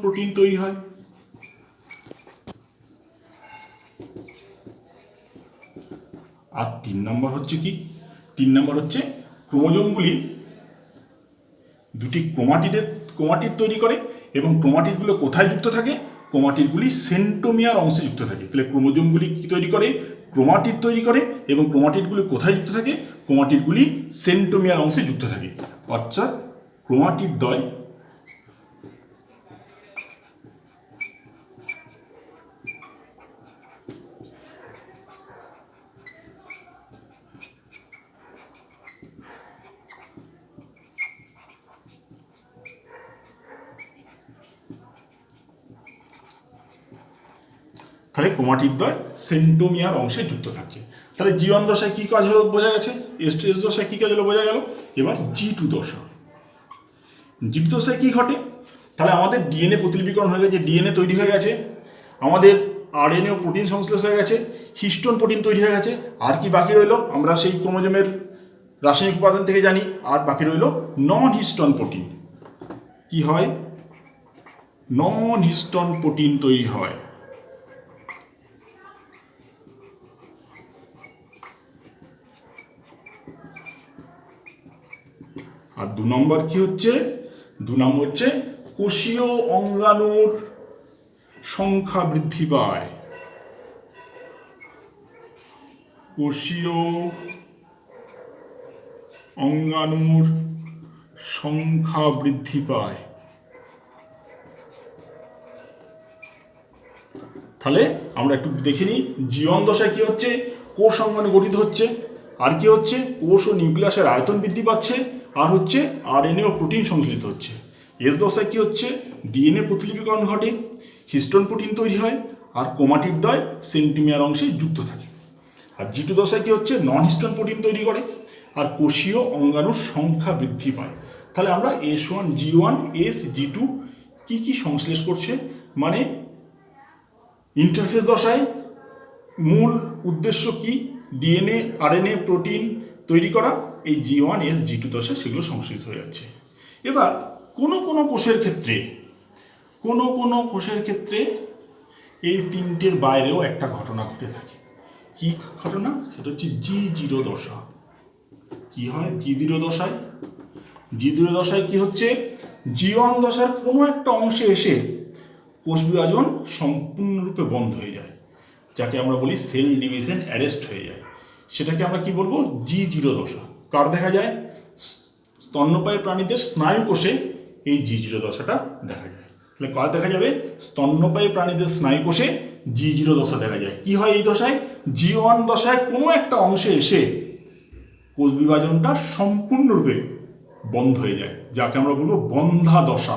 Protein তৈরি হয়। আর 3 নম্বর হচ্ছে কি, 3 নম্বর হচ্ছে ক্রোমোজোমগুলি দুটি ক্রোমাটিড তৈরি করে এবং ক্রোমাটিডগুলো কোথায় যুক্ত থাকে? ক্রোমাটিডগুলি সেন্ট্রোমিয়ার অংশে যুক্ত থাকে। তাহলে ক্রোমোজোমগুলি কি তৈরি করে? ক্রোমাটিড তৈরি করে এবং ক্রোমাটিডগুলি কোথায় যুক্ত থাকে? ক্রোমাটিডগুলি সেন্ট্রোমিয়ার অংশে যুক্ত থাকে। অর্থাৎ ক্রোমাটিড দ্বয় তাহলে ক্রোমাটিড দ্বয় সেন্ট্রোমিয়ার অংশে যুক্ত থাকছে। তাহলে G1 দশায় কী কাজ হলো বোঝা গেছে, এস দশায় কী কাজ হলো বোঝা গেল। এবার G2 দশা, G2 দশায় কী ঘটে? তাহলে আমাদের ডিএনএ প্রতিলিপিকরণ হয়ে গেছে, ডিএনএ তৈরি হয়ে গেছে, আমাদের আরএনএ ও প্রোটিন সংশ্লেষ হয়ে গেছে, হিস্টোন প্রোটিন তৈরি হয়ে গেছে। আর কি বাকি রইলো? আমরা সেই ক্রোমোজোমের রাসায়নিক উপাদান থেকে জানি, আর বাকি রইলো নন হিস্টোন প্রোটিন। কি হয়? নন হিস্টোন প্রোটিন তৈরি হয়। আর 2 নম্বর কি হচ্ছে? 2 নম্বর হচ্ছে কোষীয় অঙ্গাণুর সংখ্যা বৃদ্ধি পায়। কোষীয় অঙ্গাণুর সংখ্যা বৃদ্ধি পায়। তাহলে আমরা একটু দেখে নিই, G1 দশায় কি হচ্ছে? কোষ অঙ্গাণু গঠিত হচ্ছে। আর কি হচ্ছে? কোষ ও নিউক্লিয়াসের আয়তন বৃদ্ধি পাচ্ছে। আর হচ্ছে আরএনএ ও প্রোটিন সংশ্লেষিত হচ্ছে। এস দশায় কি হচ্ছে? ডিএনএ প্রতিলিপিকরণ ঘটে, হিস্টোন প্রোটিন তৈরি হয়, আর ক্রোমাটিড দ্বয় সেন্ট্রোমিয়ার অংশে যুক্ত থাকে। আর G2 দশায় কি হচ্ছে? নন হিস্টোন প্রোটিন তৈরি করে আর কোষীয় অঙ্গাণুর সংখ্যা বৃদ্ধি পায়। তাহলে আমরা S1, G1, S, G2 কি কি সংশ্লেষ করছে, মানে ইন্টারফেস দশায় মূল উদ্দেশ্য কি? ডিএনএ, আরএনএ, প্রোটিন তৈরি করা। এই G1, S, G2 দশায় সেগুলো সংশ্লেষিত হয়ে যাচ্ছে। এবার কোনো কোনো কোষের ক্ষেত্রে এই তিনটের বাইরেও একটা ঘটনা ঘটে থাকে। কি ঘটনা? সেটা হচ্ছে G0 দশা। কি হয় G0 দশায়? G0 দশায় কি হচ্ছে? G1 দশার কোনো একটা অংশে এসে কোষ বিভাজন সম্পূর্ণরূপে বন্ধ হয়ে যায়, যাকে আমরা বলি সেল ডিভিশন অ্যারেস্ট হয়ে যায়। সেটাকে আমরা কি বলবো? G0 দশা। কার দেখা যায়? স্তন্যপায়ী প্রাণীদের স্নায়ু কোষে এই G0 দশাটা দেখা যায়। তাহলে কার দেখা যাবে? স্তন্যপায়ী প্রাণীদের স্নায়ু কোষে G0 দশা দেখা যায়। কি হয় এই দশায়? G1 দশায় কোনো একটা অংশে এসে কোষ বিভাজনটা সম্পূর্ণরূপে বন্ধ হয়ে যায়, যাকে আমরা বলবো বন্ধা দশা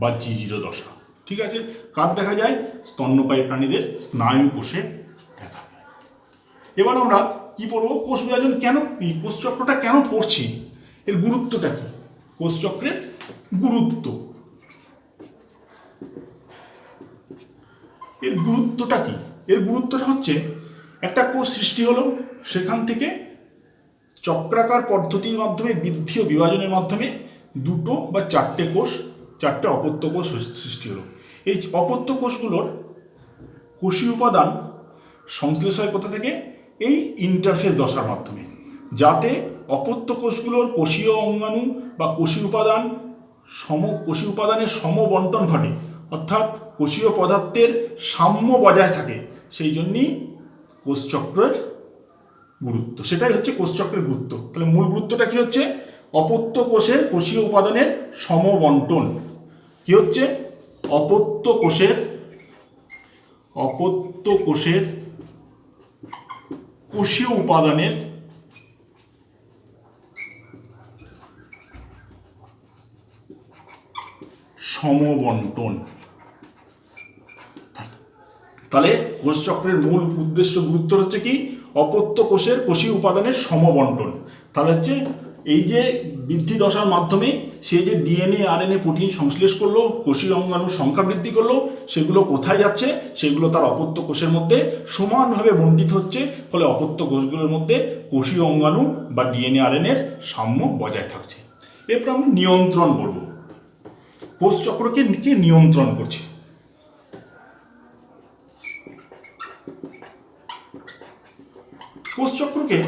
বা G0 দশা। ঠিক আছে? কার দেখা যায়? স্তন্যপায়ী প্রাণীদের স্নায়ু কোষে দেখা যায়। এবার আমরা কি পড়বো? কোষ বিভাজন কেন, এই কোষচক্রটা কেন পড়ছি, এর গুরুত্বটা কি? কোষচক্রের গুরুত্ব, এর গুরুত্বটা কি? এর গুরুত্বটা হচ্ছে, একটা কোষ সৃষ্টি হলো, সেখান থেকে চক্রাকার পদ্ধতির মাধ্যমে বৃদ্ধি ও বিভাজনের মাধ্যমে 2 বা 4টে কোষ, 4টে অপত্য কোষ সৃষ্টি হলো। এই অপত্য কোষগুলোর কোষীয় উপাদান সংশ্লেষ হয় কোথা থেকে? এই ইন্টারফেস দশার মাধ্যমে, যাতে অপত্য কোষগুলোর কোষীয় অঙ্গাণু বা কোষীয় উপাদানের সমবন্টন ঘটে, অর্থাৎ কোষীয় পদার্থের সাম্য বজায় থাকে। সেই জন্যই কোষচক্রের গুরুত্ব, সেটাই হচ্ছে কোষচক্রের গুরুত্ব। তাহলে মূল গুরুত্বটা কি হচ্ছে? অপত্য কোষের কোষীয় উপাদানের সমবন্টন। কি হচ্ছে? অপত্য কোষের কোষীয় উপাদানের সমবন্টন। তাহলে কোষচক্রের মূল উদ্দেশ্য, গুরুত্ব হচ্ছে কি? অপত্য কোষের কোষীয় উপাদানের সমবন্টন। তাহলে হচ্ছে এই যে বৃদ্ধি দশার মাধ্যমে সে যে ডিএনএ, আরএনএ, প্রোটিন সংশ্লেষ করলো, কোষীয় অঙ্গাণুর সংখ্যা বৃদ্ধি করলো, সেগুলো কোথায় যাচ্ছে? সেগুলো তার অপত্য কোষের মধ্যে সমানভাবে বণ্টিত হচ্ছে। ফলে অপত্য কোষগুলোর মধ্যে কোষীয় অঙ্গাণু বা ডিএনএ, আরএনএর সাম্য বজায় থাকছে। এরপর আমরা নিয়ন্ত্রণ করব। কোষচক্রকে নিয়ন্ত্রণ করছে। কোষচক্রকে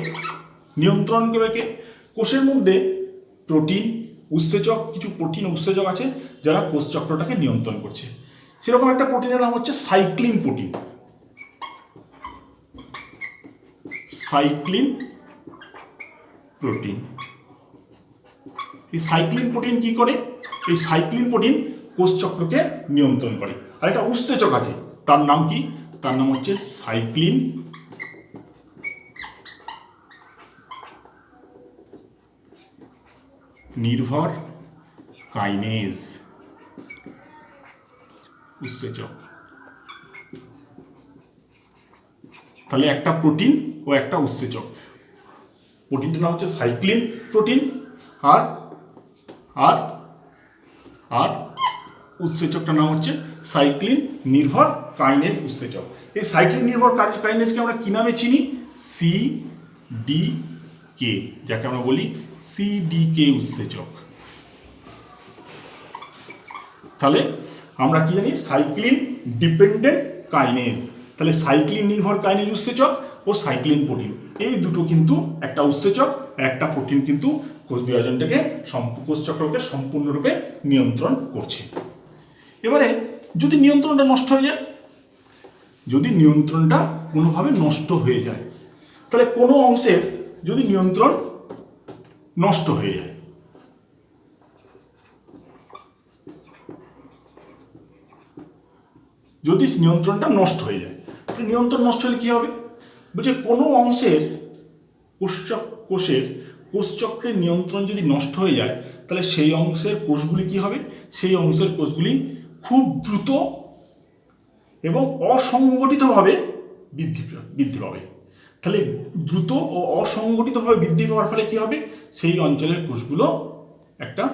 নিয়ন্ত্রণ করে কে? কোষের মধ্যে প্রোটিন উৎসেচক, কিছু প্রোটিন উৎসেচক আছে যারা কোষচক্রটাকে নিয়ন্ত্রণ করছে। সেরকম একটা প্রোটিনের নাম হচ্ছে সাইক্লিন প্রোটিন। Cyclin protein. এই সাইক্লিন প্রোটিন কি করে? এই সাইক্লিন প্রোটিন কোষচক্রকে নিয়ন্ত্রণ করে। আর একটা উৎসেচক আছে, তার নাম কি? তার নাম হচ্ছে সাইক্লিন নির্ভর কাইনেজ উৎসেচক। তাহলে একটা প্রোটিন ও একটা উৎসেচক। প্রোটিনটার নাম হচ্ছে সাইক্লিন প্রোটিন, আর আর আর উৎসেচকটার নাম হচ্ছে সাইক্লিন নির্ভর কাইনেজ উৎসেচক। এই সাইক্লিন নির্ভর কাইনেজকে আমরা কি নামে চিনি? সিডিকে, যাকে আমরা বলি সিডিকে উৎসেচক। তাহলে আমরা কি জানি? Cyclin dependent kinase. তাহলে সাইক্লিন নির্ভর কাইনেজ উৎসেচক ও সাইক্লিন প্রোটিন, এই দুটো কিন্তু একটা উৎসেচক, একটা প্রোটিন কিন্তু কোষ বিভাজনটাকে, কোষচক্রকে সম্পূর্ণরূপে নিয়ন্ত্রণ করছে। এবারে যদি নিয়ন্ত্রণটা নষ্ট হয়ে যায়, যদি নিয়ন্ত্রণটা কোনোভাবে নষ্ট হয়ে যায়, তাহলে কোনো অংশের যদি নিয়ন্ত্রণ নষ্ট হয়ে যায়, যদি নিয়ন্ত্রণটা নষ্ট হয়ে যায়, তাহলে নিয়ন্ত্রণ নষ্ট হলে কী হবে? বলছে কোনো অংশের কোষচক্রের নিয়ন্ত্রণ যদি নষ্ট হয়ে যায়, তাহলে সেই অংশের কোষগুলি কি হবে? সেই অংশের কোষগুলি খুব দ্রুত এবং অসংগঠিতভাবে বৃদ্ধি পাবে। তাহলে দ্রুত ও অসংগঠিতভাবে বৃদ্ধি পাওয়ার ফলে কী হবে? সেই অঞ্চলের কোষগুলো একটা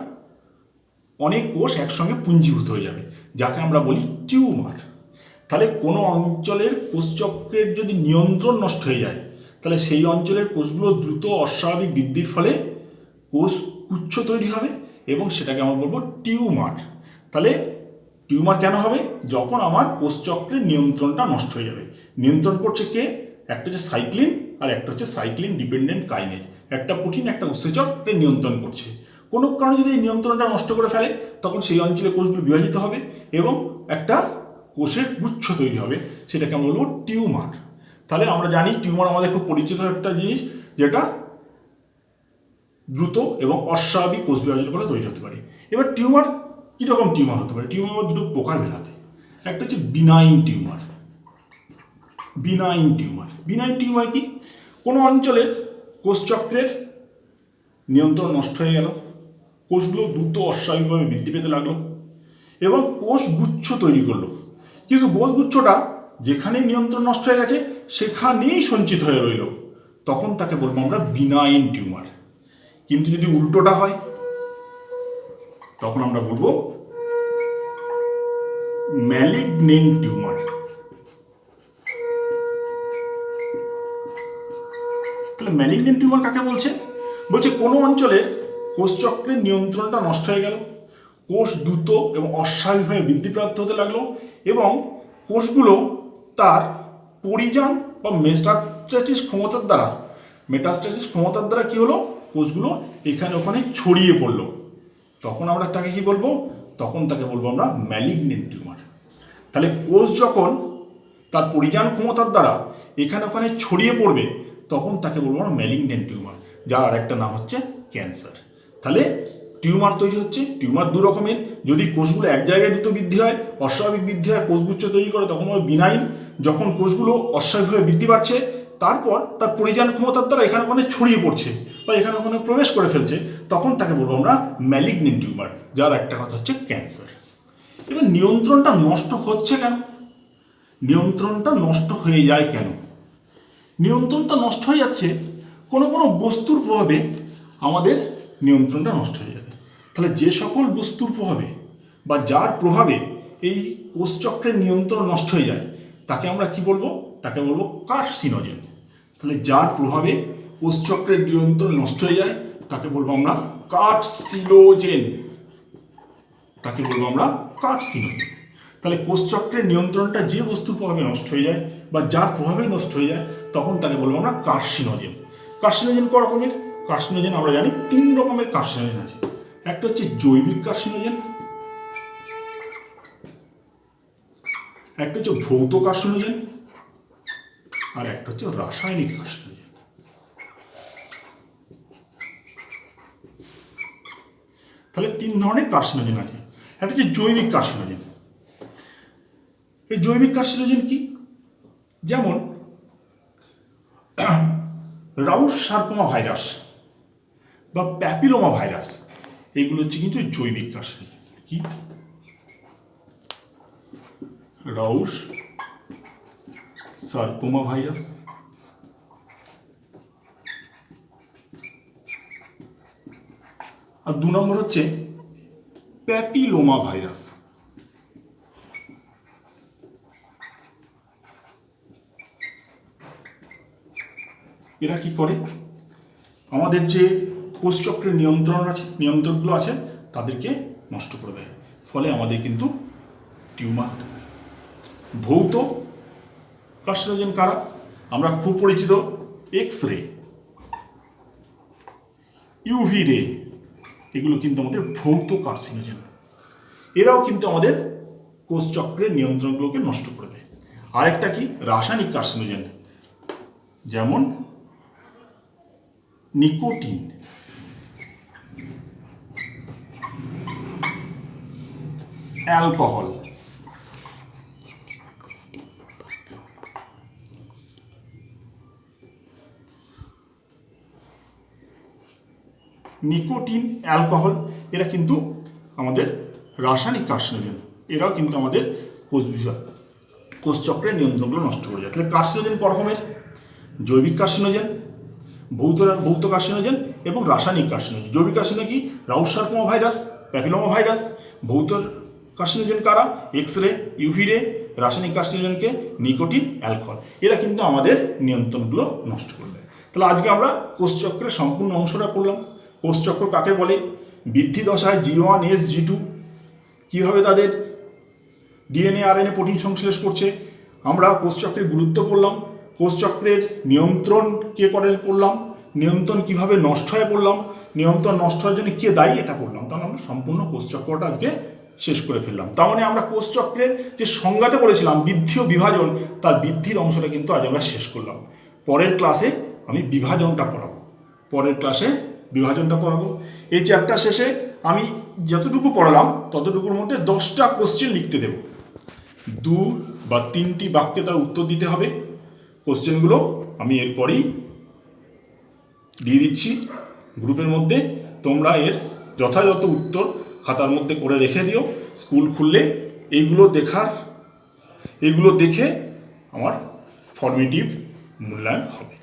অনেক কোষ একসঙ্গে পুঞ্জীভূত হয়ে যাবে, যাকে আমরা বলি টিউমার। তাহলে কোনো অঞ্চলের কোষচক্রের যদি নিয়ন্ত্রণ নষ্ট হয়ে যায়, তাহলে সেই অঞ্চলের কোষগুলো দ্রুত অস্বাভাবিক বৃদ্ধির ফলে কোষ গুচ্ছ তৈরি হবে এবং সেটাকে আমরা বলবো টিউমার। তাহলে টিউমার কেন হবে? যখন আমার কোষচক্রের নিয়ন্ত্রণটা নষ্ট হয়ে যাবে। নিয়ন্ত্রণ করছে কে? একটা হচ্ছে সাইক্লিন আর একটা হচ্ছে সাইক্লিন ডিপেন্ডেন্ট কাইনেজ। একটা প্রোটিন একটা উৎসেচককে নিয়ন্ত্রণ করছে। কোনো কারণে যদি এই নিয়ন্ত্রণটা নষ্ট করে ফেলে, তখন সেই অঞ্চলে কোষগুলো বিভাজিত হবে এবং একটা কোষের গুচ্ছ তৈরি হবে, সেটাকে আমরা বলবো টিউমার। তাহলে আমরা জানি টিউমার আমাদের খুব পরিচিত একটা জিনিস, যেটা দ্রুত এবং অস্বাভাবিক কোষ বিভাজনের ফলে তৈরি হতে পারে। এবার টিউমার কীরকম টিউমার হতে পারে? টিউমার দুটো প্রকারভেদ আছে। একটা হচ্ছে বিনাইন টিউমার। বিনাইন টিউমার কি? কোনো অঞ্চলের কোষচক্রের নিয়ন্ত্রণ নষ্ট হয়ে গেল, কোষগুলো দ্রুত অস্বাভাবিকভাবে বৃদ্ধি পেতে লাগলো এবং কোষ গুচ্ছ তৈরি করলো, কিন্তু কোষ গুচ্ছটা যেখানেই নিয়ন্ত্রণ নষ্ট হয়ে গেছে সেখানেই সঞ্চিত হয়ে রইল, তখন তাকে বলবো আমরা বিনাইন টিউমার। কিন্তু যদি উল্টোটা হয়, তখন আমরা বলবো ম্যালিগনেন্ট টিউমার। তাহলে ম্যালিগনেন্ট টিউমার কাকে বলছে? বলছে কোনো অঞ্চলের কোষচক্রের নিয়ন্ত্রণটা নষ্ট হয়ে গেল, কোষ দ্রুত এবং অস্বাভাবিকভাবে বৃদ্ধিপ্রাপ্ত হতে লাগলো এবং কোষগুলো তার পরিযান বা মেটাস্ট্যাসিস ক্ষমতার দ্বারা কি হলো? কোষগুলো এখানে ওখানে ছড়িয়ে পড়লো। তখন আমরা তাকে কি বলবো? তখন তাকে বলবো আমরা ম্যালিগনেন্ট টিউমার। তাহলে কোষ যখন তার পরিযান ক্ষমতার দ্বারা এখানে ওখানে ছড়িয়ে পড়বে, তখন তাকে বলবো আমরা ম্যালিগনেন্ট টিউমার, যার আরেকটা নাম হচ্ছে ক্যান্সার। তাহলে টিউমার তৈরি হচ্ছে। টিউমার দু রকমের। যদি কোষগুলো এক জায়গায় দ্রুত বৃদ্ধি হয়, অস্বাভাবিক বৃদ্ধি হয়, কোষগুচ্ছ তৈরি করে, তখন হবে বিনাইন। যখন কোষগুলো অস্বাভাবিকভাবে বৃদ্ধি পাচ্ছে, তারপর তার পরিযান ক্ষমতার দ্বারা এখানে ওখানে ছড়িয়ে পড়ছে বা এখানে ওখানে প্রবেশ করে ফেলছে, তখন তাকে বলবো আমরা ম্যালিগনেন্ট টিউমার, যার একটা কথা হচ্ছে ক্যান্সার। এবার নিয়ন্ত্রণটা নষ্ট হচ্ছে কেন? নিয়ন্ত্রণটা নষ্ট হয়ে যায় কেন? নিয়ন্ত্রণটা নষ্ট হয়ে যাচ্ছে কোনো কোনো বস্তুর প্রভাবে আমাদের নিয়ন্ত্রণটা নষ্ট হয়ে যাবে। তাহলে যে সকল বস্তুর প্রভাবে বা যার প্রভাবে এই কোষচক্রের নিয়ন্ত্রণ নষ্ট হয়ে যায়, তাকে আমরা কি বলবো? তাকে বলবো কার্সিনোজেন। তাহলে যার প্রভাবে কোষচক্রের নিয়ন্ত্রণ নষ্ট হয়ে যায়, তাকে বলবো আমরা কার্সিনোজেন। তাকে বলবো আমরা কার্সিনোজেন। তাহলে কোষচক্রের নিয়ন্ত্রণটা যে বস্তুর প্রভাবে নষ্ট হয়ে যায় বা যার প্রভাবেই নষ্ট হয়ে যায় তখন তাকে বলবো আমরা কার্সিনোজেন। কার্সিনোজেন ক রকমের? কার্সিনোজেন আমরা জানি 3 রকমের কার্সিনোজেন আছে। একটা হচ্ছে জৈবিক কার্সিনোজেন, একটা হচ্ছে ভৌত কার্সিনোজেন, আর একটা হচ্ছে রাসায়নিক কার্সিনোজেন। তাহলে 3 ধরনের কার্সিনোজেন আছে। একটা হচ্ছে জৈবিক কার্সিনোজেন। এই জৈবিক কার্সিনোজেন কি? যেমন রাউস সার্কোমা ভাইরাস বা প্যাপিলোমা ভাইরাস, এইগুলো হচ্ছে কিন্তু জৈবিক কার্সিনোজেন। কি? রাউস সার্কোমা ভাইরাস, আর 2 নম্বর হচ্ছে প্যাপিলোমা ভাইরাস। এরা কি করে? আমাদের যে কোষচক্রের নিয়ন্ত্রকগুলো আছে তাদেরকে নষ্ট করে দেয়, ফলে আমাদের কিন্তু টিউমার হতে পারে। ভৌত কার্সিনোজেন কারা? আমরা খুব পরিচিত এক্স রে, ইউভি রে, এগুলো কিন্তু আমাদের ভৌত কার্সিনোজেন। এরাও কিন্তু আমাদের কোষচক্রের নিয়ন্ত্রণগুলোকে নষ্ট করে দেয়। আরেকটা কি? রাসায়নিক কার্সিনোজেন, যেমন নিকোটিন, অ্যালকোহল, নিকোটিন, অ্যালকোহল, এরা কিন্তু আমাদের রাসায়নিক কার্সিনোজেন। এরাও কিন্তু আমাদের কোষচক্রের নিয়ন্ত্রণগুলো নষ্ট করে যায়। তাহলে কার্সিনোজেন ক রকমের? জৈবিক কার্সিনোজেন, ভৌত কার্সিনোজেন এবং রাসায়নিক কার্সিনোজেন। জৈবিক কার্সিনোজেন কি? রাউস সার্কোমা ভাইরাস, প্যাপিলোমা ভাইরাস। ভৌত কার্সিনোজেন কারা? এক্স রে, ইউভি রে। রাসায়নিক কার্সিনোজেনকে নিকোটিন, অ্যালকোহল। এরা কিন্তু আমাদের নিয়ন্ত্রণগুলো নষ্ট করে দেয়। তাহলে আজকে আমরা কোষচক্রের সম্পূর্ণ অংশটা পড়লাম। কোষচক্র কাকে বলে? বৃদ্ধি দশায় G1, S, G2 কীভাবে তাদের ডিএনএ আরএনএ প্রোটিন সংশ্লেষ করছে, আমরা কোষচক্রের গুরুত্ব পড়লাম। কোষচক্রের নিয়ন্ত্রণ কে করে পড়লাম, নিয়ন্ত্রণ কিভাবে নষ্ট হয়ে পড়লাম, নিয়ন্ত্রণ নষ্ট হওয়ার জন্য কে দায়ী এটা পড়লাম। তাহলে আমরা সম্পূর্ণ কোষচক্রটা আজকে শেষ করে ফেললাম। তার মানে আমরা কোষচক্রের যে সংজ্ঞাতে বলেছিলাম বৃদ্ধি ও বিভাজন, তার বৃদ্ধির অংশটা কিন্তু আজ আমরা শেষ করলাম। পরের ক্লাসে আমি বিভাজনটা পড়াবো। এই চ্যাপ্টার শেষে আমি যতটুকু পড়ালাম ততটুকুর মধ্যে 10টা কোশ্চেন লিখতে দেব। 2 বা 3টি বাক্যে তার উত্তর দিতে হবে। কোশ্চেনগুলো আমি এরপরই দিয়ে দিচ্ছি গ্রুপের মধ্যে। তোমরা এর যথাযথ উত্তর খাতার মধ্যে করে রেখে দিও। স্কুল খুললে এইগুলো দেখে আমার ফর্মেটিভ মূল্যায়ন হবে।